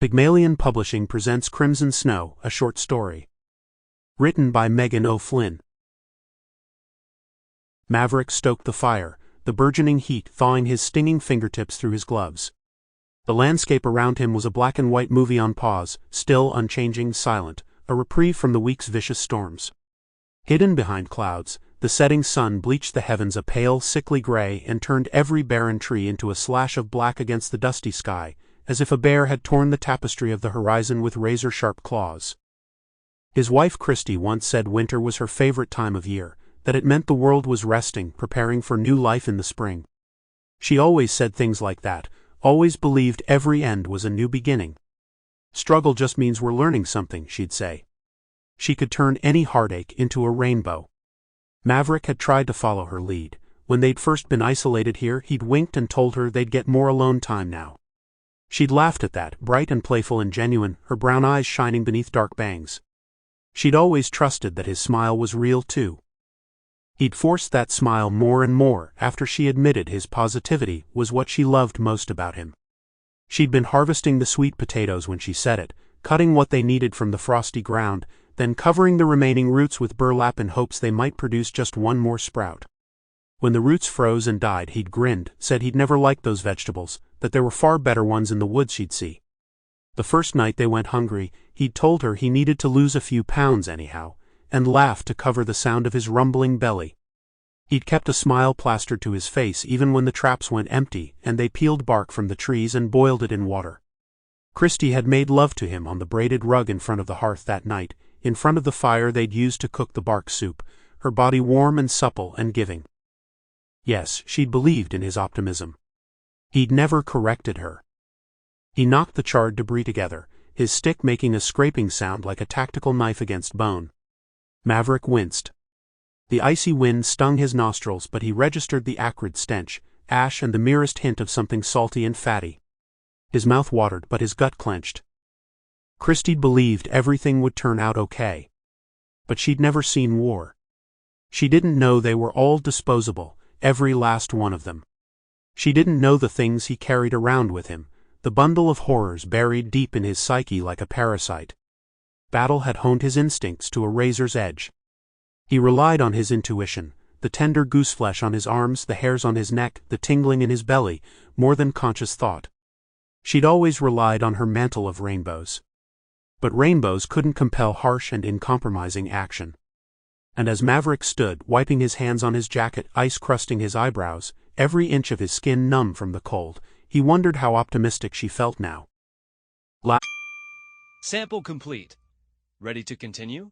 Pygmalion Publishing presents Crimson Snow, a short story. Written by Meghan O'Flynn. Maverick stoked the fire, the burgeoning heat thawing his stinging fingertips through his gloves. The landscape around him was a black and white movie on pause, still, unchanging, silent, a reprieve from the week's vicious storms. Hidden behind clouds, the setting sun bleached the heavens a pale, sickly gray and turned every barren tree into a slash of black against the dusty sky, as if a bear had torn the tapestry of the horizon with razor-sharp claws. His wife Christy once said winter was her favorite time of year, that it meant the world was resting, preparing for new life in the spring. She always said things like that, always believed every end was a new beginning. Struggle just means we're learning something, she'd say. She could turn any heartache into a rainbow. Maverick had tried to follow her lead. When they'd first been isolated here, he'd winked and told her they'd get more alone time now. She'd laughed at that, bright and playful and genuine, her brown eyes shining beneath dark bangs. She'd always trusted that his smile was real too. He'd forced that smile more and more after she admitted his positivity was what she loved most about him. She'd been harvesting the sweet potatoes when she said it, cutting what they needed from the frosty ground, then covering the remaining roots with burlap in hopes they might produce just one more sprout. When the roots froze and died, he'd grinned, said he'd never liked those vegetables, that there were far better ones in the woods she'd see. The first night they went hungry, he'd told her he needed to lose a few pounds anyhow, and laughed to cover the sound of his rumbling belly. He'd kept a smile plastered to his face even when the traps went empty and they peeled bark from the trees and boiled it in water. Christy had made love to him on the braided rug in front of the hearth that night, in front of the fire they'd used to cook the bark soup, her body warm and supple and giving. Yes, she'd believed in his optimism. He'd never corrected her. He knocked the charred debris together, his stick making a scraping sound like a tactical knife against bone. Maverick winced. The icy wind stung his nostrils, but he registered the acrid stench, ash and the merest hint of something salty and fatty. His mouth watered, but his gut clenched. Christy believed everything would turn out okay. But she'd never seen war. She didn't know they were all disposable, every last one of them. She didn't know the things he carried around with him, the bundle of horrors buried deep in his psyche like a parasite. Battle had honed his instincts to a razor's edge. He relied on his intuition, the tender gooseflesh on his arms, the hairs on his neck, the tingling in his belly, more than conscious thought. She'd always relied on her mantle of rainbows. But rainbows couldn't compel harsh and uncompromising action. And as Maverick stood, wiping his hands on his jacket, ice crusting his eyebrows, every inch of his skin numb from the cold, he wondered how optimistic she felt now. Sample complete. Ready to continue?